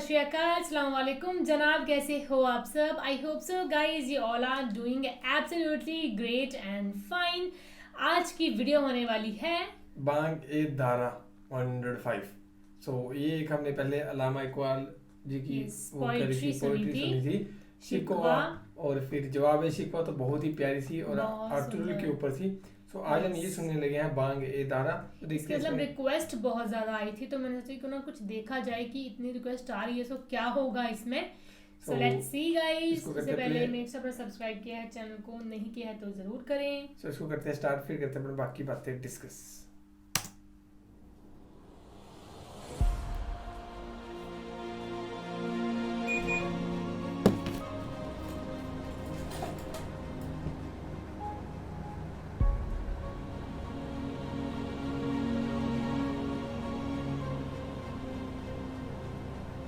شری اکال، السلام علیکم جناب، کیسے ہو آپ سب؟ I hope so guys you all are doing absolutely great and fine. آج کی ویڈیو ہونے والی ہے بانگ اے دھارا 105. سو یہ ایک ہم نے پہلے علامہ اقبال جی کی پوئٹری سنی تھی شکوہ، اور پھر جواب شکوہ تو بہت ہی پیاری تھی اور ارطغرل کے اوپر تھی. سو آج ہم یہ سننے لگے ہیں بانگ اے دھارا. مطلب ریکویسٹ بہت زیادہ آئی تھی تو میں نے سوچا کیوں نہ کچھ دیکھا جائے کہ اتنی ریکویسٹ آ رہی ہے سو کیا ہوگا اس میں. So let's see guys. اس سے پہلے میک شور سبسکرائب کیا ہے چینل کو، نہیں کیا ہے تو ضرور کریں. سو اس کو کرتے ہیں اسٹارٹ، پھر کرتے ہیں باقی باتیں ڈسکس.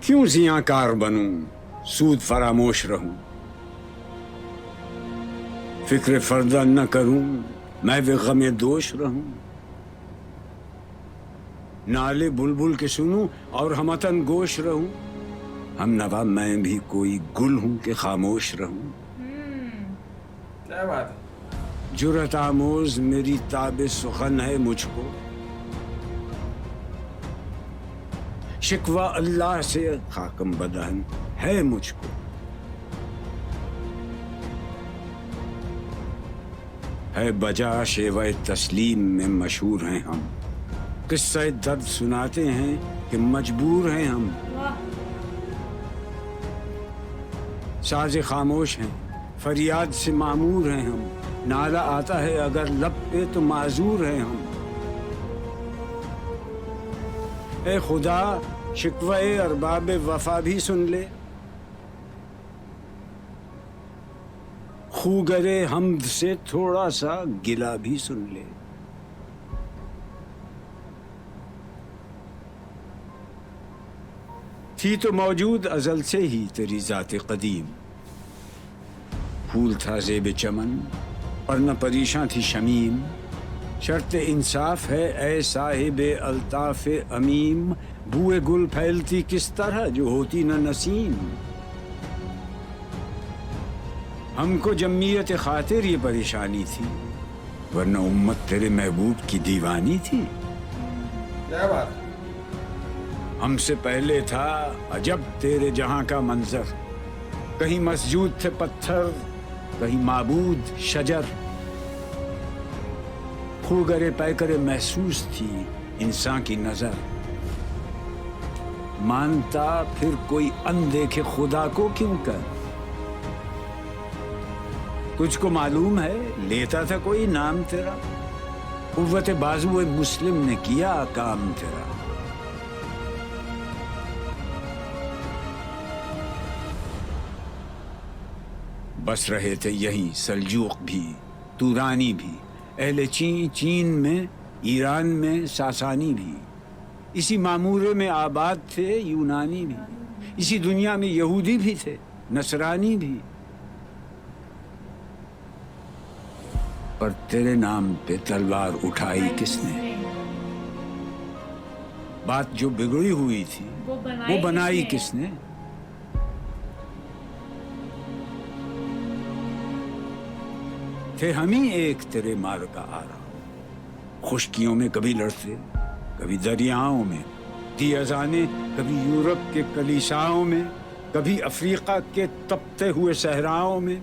کیوں زیاں کار بنوں سود فراموش رہوں، فکر فردہ نہ کروں میں وہ غم دوش رہوں. نالے بلبل کے سنوں اور ہمتن گوش رہوں، ہم نوا میں بھی کوئی گل ہوں کہ خاموش رہوں. کیا بات ہے. جرأت آموز میری تاب سخن ہے مجھ کو، شکوہ اللہ سے خاکم بدہن ہے مجھ کو. ہے بجا شیوہ تسلیم میں مشہور ہیں ہم، قصہ درد سناتے ہیں کہ مجبور ہیں ہم. ساز خاموش ہیں فریاد سے معمور ہیں ہم، نالہ آتا ہے اگر لب پہ تو معذور ہیں ہم. اے خدا شکوہ ارباب وفا بھی سن لے، خوگرے حمد سے تھوڑا سا گلہ بھی سن لے. تھی تو موجود ازل سے ہی تیری ذات قدیم، پھول تھا زیب چمن اور نہ پریشاں تھی شمیم. شرط انصاف ہے اے صاحب الطاف امیم، بوئے گل پھیلتی کس طرح جو ہوتی نہ نسیم. ہم کو جمعیت خاطر یہ پریشانی تھی، ورنہ امت تیرے محبوب کی دیوانی تھی. کیا بات. ہم سے پہلے تھا عجب تیرے جہاں کا منظر، کہیں مسجود تھے پتھر کہیں معبود شجر. خوگرے پیکرے محسوس تھی انسان کی نظر، مانتا پھر کوئی اندیکھے خدا کو کیوں کر. تجھ کو معلوم ہے لیتا تھا کوئی نام تیرا، قوت بازو مسلم نے کیا کام تیرا. بس رہے تھے یہیں سلجوق بھی تورانی بھی، اہل چین میں ایران میں ساسانی بھی، اسی معمورے میں آباد تھے یونانی بھی، اسی دنیا میں یہودی بھی تھے نصرانی بھی. پر تیرے نام پہ تلوار اٹھائی کس نے، بات جو بگڑی ہوئی تھی وہ بنائی کس نے. تھے ہم ہی ایک تیرے مار کا آرا، خشکیوں میں کبھی لڑتے کبھی دریاؤں میں، دی اذانیں کبھی یورپ کے کلیساؤں میں کبھی افریقہ کے تپتے ہوئے صحراؤں میں.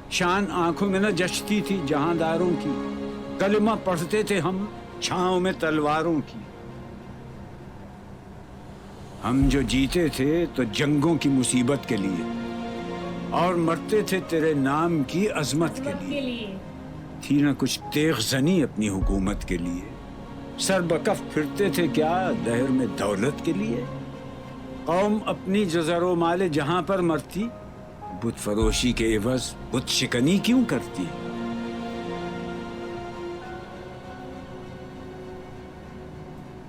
شان آنکھوں میں نہ جچتی تھی جہاں داروں کی، کلمہ پڑھتے تھے ہم چھاؤں میں تلواروں کی. ہم جو جیتے تھے تو جنگوں کی مصیبت کے لیے، اور مرتے تھے تیرے نام کی عظمت کے لیے. تھی نہ کچھ تیغ زنی اپنی حکومت کے لیے، سر بکف پھرتے تھے کیا دہر میں دولت کے لیے. قوم اپنی جزر و مال جہاں پر مرتی، بت فروشی کے عوض بت شکنی کیوں کرتی.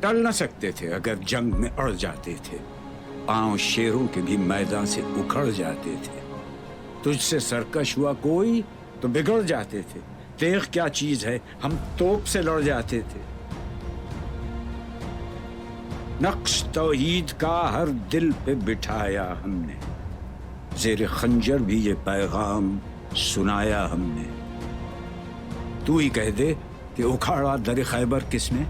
ٹل نہ سکتے تھے اگر جنگ میں اڑ جاتے تھے، پاؤں شیروں کے بھی میدان سے اکھڑ جاتے تھے. تجھ سے سرکش ہوا کوئی تو بگڑ جاتے تھے، تیغ کیا چیز ہے ہم توپ سے لڑ جاتے تھے. نقش توحید کا ہر دل پہ بٹھایا ہم نے، زیر خنجر بھی یہ پیغام سنایا ہم نے۔ تو ہی کہہ دے کہ اکھاڑا در خیبر کس نے،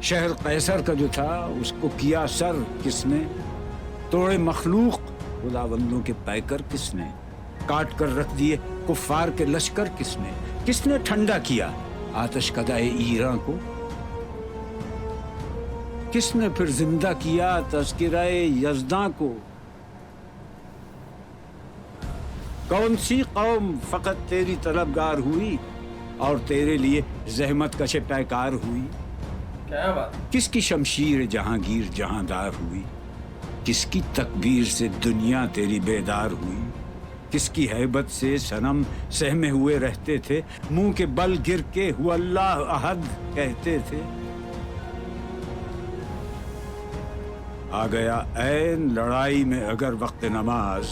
شہر قیصر کا جو تھا اس کو کیا سر کس نے، توڑے مخلوق خداوندوں کے پیکر کس نے، کاٹ کر رکھ دیے کفار کے لشکر کس نے ٹھنڈا کیا آتش کدائے ایراں کو، کس نے پھر زندہ کیا تذکرہ یزداں کو، کون سی قوم فقط تیری طلبگار ہوئی اور تیرے لیے زحمت کش پیکار ہوئی، کیا بات، کس کی شمشیر جہانگیر جہاندار ہوئی، کس کی تکبیر سے دنیا تیری بیدار ہوئی، کس کی ہیبت سے صنم سہمے ہوئے رہتے تھے، منہ کے بل گر کے ہوا اللہ احد کہتے تھے۔ آ گیا عین لڑائی میں اگر وقت نماز،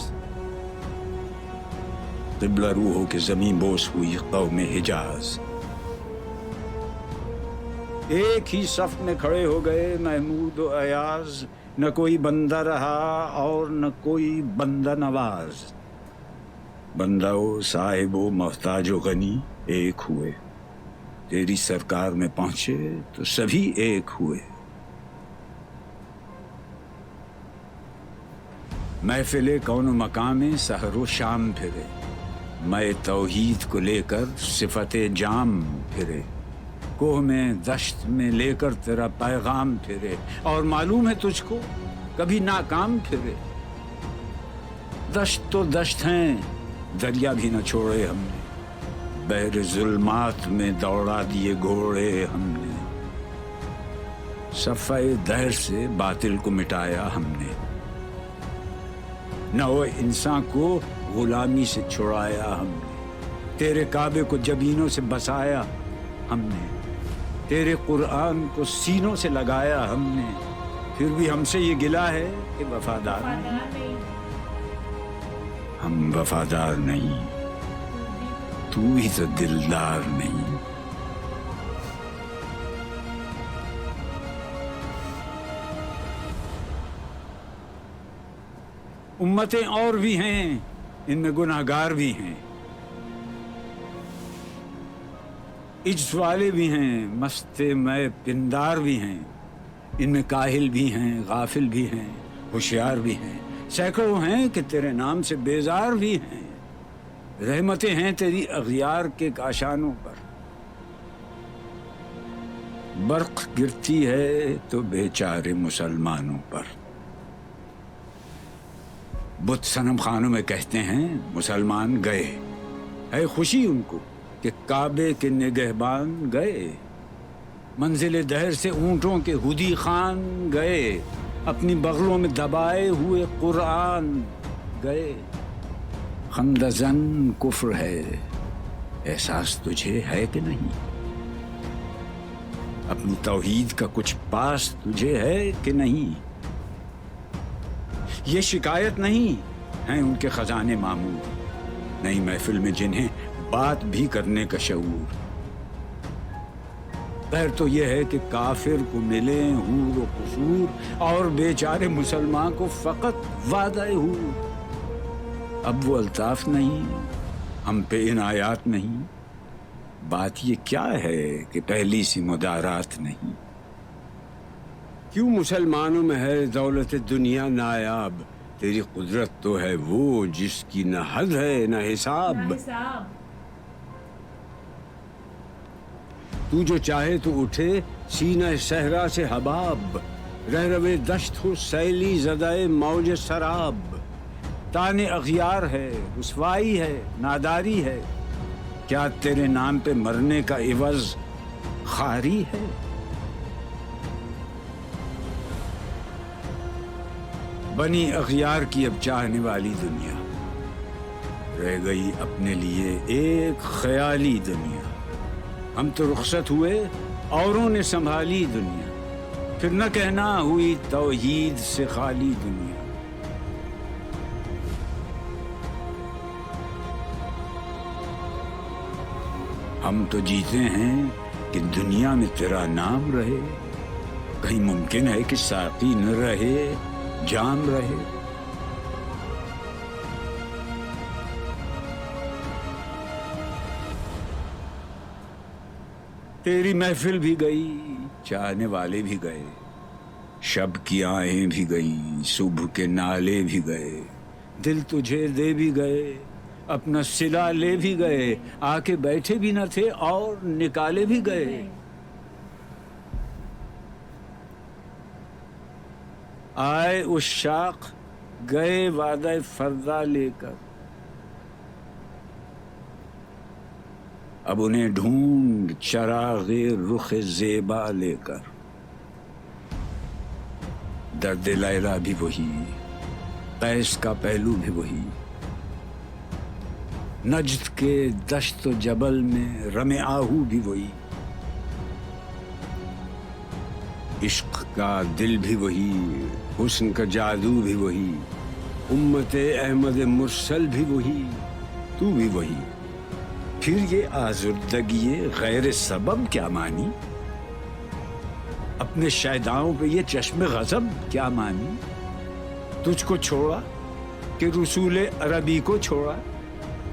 قبلہ روح ہو کے زمین بوس ہوئی قوم حجاز، ایک ہی صف میں کھڑے ہو گئے محمود و ایاز، نہ کوئی بندہ رہا اور نہ کوئی بندہ نواز، بندہ و صاحب و محتاج و غنی ایک ہوئے، تیری سرکار میں پہنچے تو سبھی ایک ہوئے۔ محفل کون و مقام سحر و شام پھرے، میں توحید کو لے کر صفت جام پھرے، کوہ میں دشت میں لے کر تیرا پیغام پھرے، اور معلوم ہے تجھ کو کبھی ناکام پھرے۔ دشت تو دشت ہیں دریا بھی نہ چھوڑے ہم نے، بحر ظلمات میں دوڑا دیے گھوڑے ہم نے، صفحہ دہر سے باطل کو مٹایا ہم نے، نو انسان کو غلامی سے چھڑایا ہم نے، تیرے کعبے کو جبینوں سے بسایا ہم نے، تیرے قرآن کو سینوں سے لگایا ہم نے، پھر بھی ہم سے یہ گلہ ہے کہ وفادار نہیں، ہم وفادار نہیں، تو ہی تو دلدار نہیں۔ امتیں اور بھی ہیں ان میں گناہگار بھی ہیں، عجز والے بھی ہیں مست میں پندار بھی ہیں، ان میں کاہل بھی ہیں غافل بھی ہیں ہوشیار بھی ہیں، سینکڑوں ہیں کہ تیرے نام سے بیزار بھی ہیں، رحمتیں ہیں تیری اغیار کے کاشانوں پر، برق گرتی ہے تو بیچارے مسلمانوں پر۔ بت صنم خانوں میں کہتے ہیں مسلمان گئے، ہے خوشی ان کو کہ کعبے کے نگہبان گئے، منزل دہر سے اونٹوں کے ہدی خان گئے، اپنی بغلوں میں دبائے ہوئے قرآن گئے۔ خندزن کفر ہے احساس تجھے ہے کہ نہیں، اپنی توحید کا کچھ پاس تجھے ہے کہ نہیں، یہ شکایت نہیں ہیں ان کے خزانے معمور، نئی محفل میں جنہیں بات بھی کرنے کا شعور، خیر تو یہ ہے کہ کافر کو ملے حور و قصور، اور بیچارے مسلمان کو فقط وعدہ حور۔ اب وہ الطاف نہیں، ہم پہ عنایات نہیں، بات یہ کیا ہے کہ پہلی سی مدارات نہیں۔ کیوں مسلمانوں میں ہے دولت دنیا نایاب، تیری قدرت تو ہے وہ جس کی نہ حد ہے نہ حساب، تو جو چاہے تو اٹھے سینہ صحرا سے حباب، رہروے دشت ہو سیلی زدائے موج سراب، تان اغیار ہے رسوائی ہے ناداری ہے، کیا تیرے نام پہ مرنے کا عوض خاری ہے؟ بنی اغیار کی اب چاہنے والی دنیا، رہ گئی اپنے لیے ایک خیالی دنیا، ہم تو رخصت ہوئے اوروں نے سنبھالی دنیا، پھر نہ کہنا ہوئی توحید سے خالی دنیا۔ ہم تو جیتے ہیں کہ دنیا میں تیرا نام رہے، کہیں ممکن ہے کہ ساقی نہ رہے جام رہے؟ تیری محفل بھی گئی، چاہنے والے بھی گئے، شب کی آہیں بھی گئیں، صبح کے نالے بھی گئے، دل تجھے دے بھی گئے، اپنا صلہ لے بھی گئے، آ کے بیٹھے بھی نہ تھے اور نکالے بھی گئے۔ آئے عشاق گئے وعدہ فردا لے کر، اب انہیں ڈھونڈ چراغ رخ زیبا لے کر۔ درد لیلا بھی وہی، قیس کا پہلو بھی وہی، نجد کے دشت و جبل میں رم آہو بھی وہی، عشق کا دل بھی وہی، حسن کا جادو بھی وہی، امت احمد مرسل بھی وہی، تو بھی وہی۔ پھر یہ آزردگی غیر سبب کیا مانی؟ اپنے شیداؤں پہ یہ چشم غضب کیا مانی؟ تجھ کو چھوڑا کہ رسول عربی کو چھوڑا،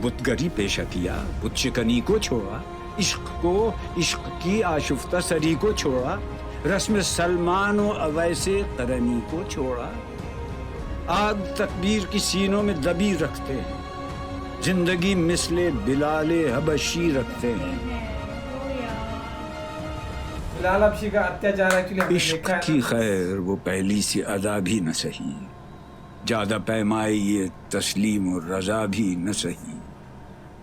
بت گری پیشہ کیا، بت شکنی کو چھوڑا، عشق کو، عشق کی آشفتہ سری کو چھوڑا، رسم سلمان و اویس قرنی کو چھوڑا۔ آگ تکبیر کی سینوں میں دبی رکھتے ہیں، زندگی مثل بلال حبشی رکھتے ہیں۔ بلال حبشی کا اتیاچار ایکچولی عشق کی خیر وہ پہلی سی ادا بھی نہ سہی، زیادہ پیمائی یہ تسلیم و رضا بھی نہ سہی،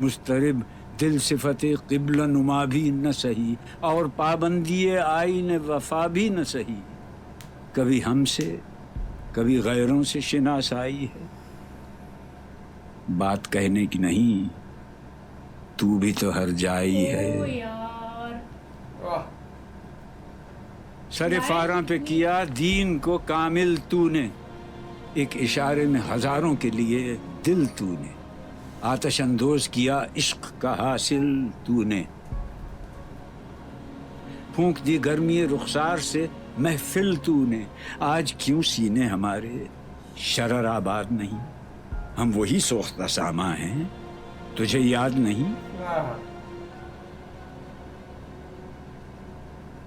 مضطرب دل صفت قبلہ نما بھی نہ سہی، اور پابندی آئین وفا بھی نہ سہی۔ کبھی ہم سے کبھی غیروں سے شناسائی ہے، بات کہنے کی نہیں، تو بھی تو ہر جائی ہے۔ سر فاراں پہ کیا دین کو کامل تو نے، ایک اشارے میں ہزاروں کے لیے دل تو نے، آتش اندوز کیا عشق کا حاصل تو نے، پھونک دی گرمی رخسار سے محفل تو نے، آج کیوں سینے ہمارے شرر آباد نہیں؟ ہم وہی سوختہ ساما ہیں، تجھے یاد نہیں؟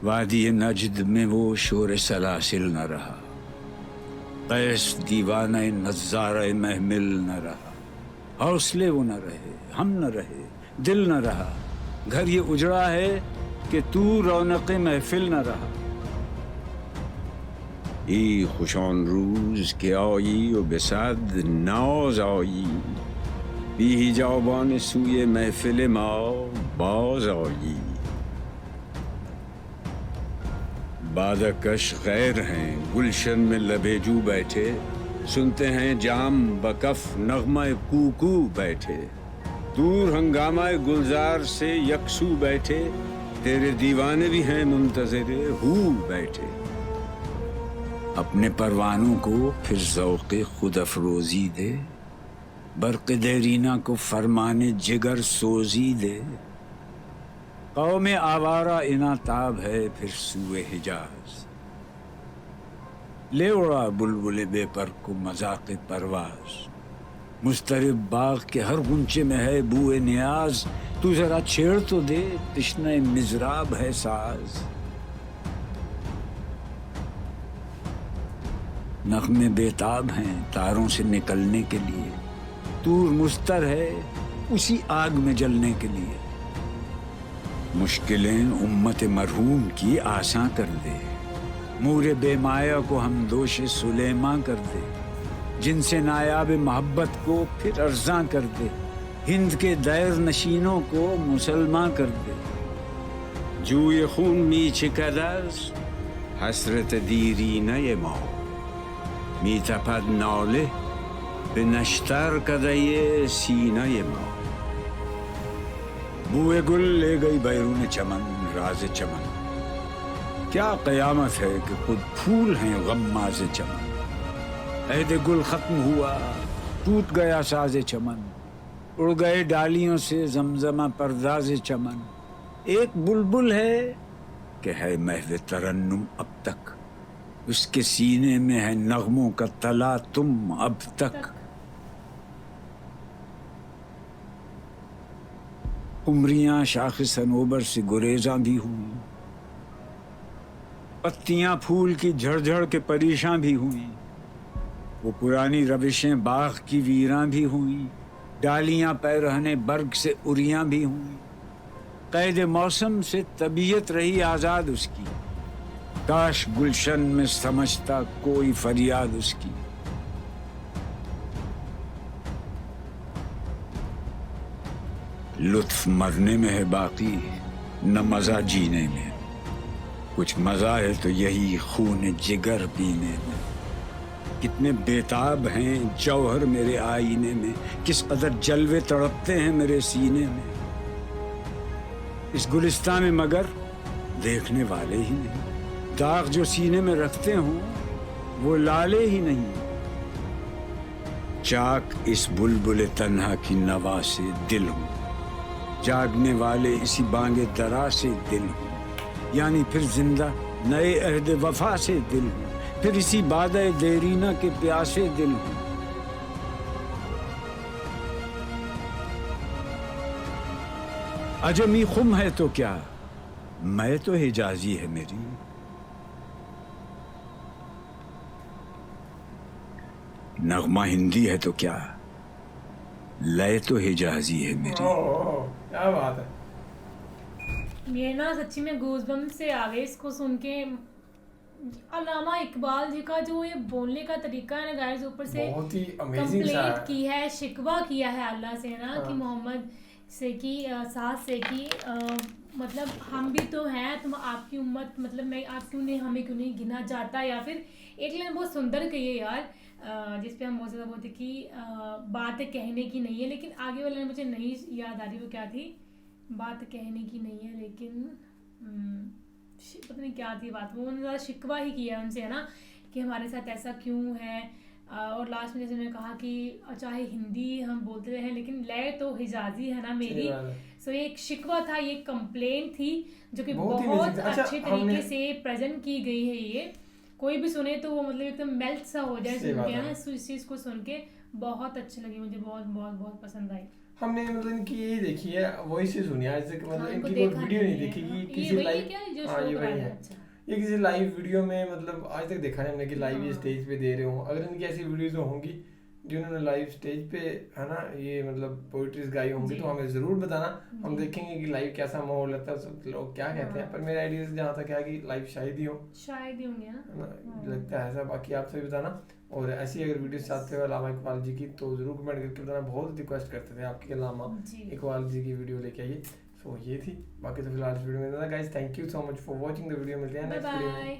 وادی نجد میں وہ شور سلاسل نہ رہا، قیس دیوانہ نظارہ محمل نہ رہا، حوصلے وہ نہ رہے، ہم نہ رہے، دل نہ رہا، گھر یہ اجڑا ہے کہ تو رونق محفل نہ رہا۔ ای خوشان روز که آیی و به صد ناز آیی، بی حجابان سوی محفل ما باز آیی۔ بادکش غیر ہیں گلشن میں لبیجو بیٹھے، سنتے ہیں جام بکف نغمہ کوکو بیٹھے، دور ہنگامہ گلزار سے یکسو بیٹھے، تیرے دیوانے بھی ہیں منتظر ہو بیٹھے۔ اپنے پروانوں کو پھر ذوق خود افروزی دے، برق دیرینہ کو فرمان جگر سوزی دے، قوم آوارہ اناتاب ہے پھر سوئے حجاز، لے اڑا بلبل بے پر کو مذاق پرواز، مضطرب باغ کے ہر غنچے میں ہے بوئے نیاز، تو ذرا چھیڑ تو دے تشنہ مضراب ہے ساز۔ نغمے بیتاب ہیں تاروں سے نکلنے کے لیے، طور مستر ہے اسی آگ میں جلنے کے لیے، مشکلیں امت مرحوم کی آساں کر دے، مور بے مایہ کو ہم دوش سلیماں کر دے، جن سے نایاب محبت کو پھر ارزاں کر دے، ہند کے دیر نشینوں کو مسلمان کر دے، جوئے خون می چکداز حسرت دیرینہ ما، می تپد ناله به نشتر کدای سینه ما، بوئے گل لے گئی بیرون چمن راز چمن، کیا قیامت ہے کہ خود پھول ہیں غماز چمن، عہد گل ختم ہوا ٹوٹ گیا ساز چمن، اڑ گئے ڈالیوں سے زمزمہ پرداز چمن، ایک بلبل ہے کہ ہے محو ترنم اب تک، اس کے سینے میں ہے نغموں کا تلا تم اب تک. قمریاں شاخ صنوبر سے گریزاں بھی ہوئیں، پتیاں پھول کی جھڑ جھڑ کے پریشاں بھی ہوئیں، وہ پرانی روشیں باغ کی ویراں بھی ہوئیں، ڈالیاں پیرہنے برگ سے اریاں بھی ہوئیں. قید موسم سے طبیعت رہی آزاد اس کی، کاش گلشن میں سمجھتا کوئی فریاد اس کی. لطف مرنے میں ہے باقی، نہ مزہ جینے میں، کچھ مزہ ہے تو یہی خون جگر پینے میں. کتنے بیتاب ہیں جوہر میرے آئینے میں، کس قدر جلوے تڑپتے ہیں میرے سینے میں. اس گلستان میں مگر دیکھنے والے ہی نہیں، داغ جو سینے میں رکھتے ہوں وہ لالے ہی نہیں. چاک اس بلبل تنہا کی نوا سے دل ہوں، جاگنے والے اسی بانگ درا سے دل ہوں، یعنی پھر زندہ نئے عہد وفا سے دل ہوں، پھر اسی بادہ دیرینہ کے پیاسے دل ہوں. عجمی خم ہے تو کیا، میں تو حجازی ہے میری. نغمہ ہندی ہے تو کیا، لے تو حجازی ہے میری. کیا بات ہے. یہ نا سچی میں گوز بم سے آ گئے اس کو سن کے. علامہ اقبال جی کا جو یہ بولنے کا طریقہ ہے نا گائز، اوپر سے بہت ہی امیزنگ سا کمپلینٹ کی ہے، شکوہ کیا ہے اللہ سے نا کہ محمد سے کی ساتھ سے کی مطلب ہم بھی تو ہیں، تم آپ کی امت، مطلب میں آپ کیوں نہیں، ہمیں کیوں نہیں گنا جاتا. یا پھر ایک لائن بہت سندر کہی ہے یار، جس پہ ہم بہت زیادہ بولتے کہ بات کہنے کی نہیں ہے، لیکن آگے والا مجھے نہیں یاد آ رہی وہ کیا تھی. بات کہنے کی نہیں ہے لیکن پتہ نہیں کیا تھی بات، وہ انہوں نے زیادہ شکوہ ہی کیا ہے ان سے ہے نا کہ ہمارے ساتھ ایسا کیوں ہے. اور لاسٹ میں جیسے انہوں نے کہا کہ چاہے ہندی ہم بولتے رہے لیکن لے تو حجازی ہے نا میری. سو یہ ایک شکوہ تھا، یہ کمپلین تھی جو کہ بہت اچھے طریقے سے پریزنٹ کی گئی ہے. یہ کوئی بھی سنے تو وہ مطلب ایک دم میلٹ سا ہو جائے سن کے نا. اس چیز کو سن کے بہت اچھی لگی مجھے، بہت بہت بہت پسند آئی. ہم نے مطلب ان کی یہی دیکھی ہے، وہی سے سنی آج تک، مطلب ان کی کوئی ویڈیو نہیں دیکھی کہ کسی لائیو، ہاں یہ وہی ہے، یہ کسی لائیو ویڈیو میں مطلب آج تک دیکھا نہیں ہم نے کہ لائیو یہ اسٹیج پہ دے رہے ہوں. اگر ان کی ایسی ویڈیوز ہوں گی جنہوں نے لائیو اسٹیج پہ ہے نا یہ مطلب پوئٹریز گائی ہوں گی تو ہمیں ضرور بتانا، ہم دیکھیں گے کہ لائیو کیسا ماحول رہتا ہے، لوگ کیا کہتے ہیں. پر میرے آئیڈیاز جہاں تک ہے کہ لائیو شاید ہی ہوں گے نا، لگتا ہے ایسا. باقی آپ سے بھی بتانا، اور ایسی اگر ویڈیوز چاہتے ہو علامہ اقبال جی کی تو ضرور کمنٹ کر کے بتانا. بہت ریکویسٹ کرتے تھے آپ کی علامہ اقبال جی کی ویڈیو لے کے آئیے. سو یہ تھی. باقی تو فی الحال اس ویڈیو میں guys thank you so much for watching the video. ملتے ہیں نیکسٹ ویڈیو میں.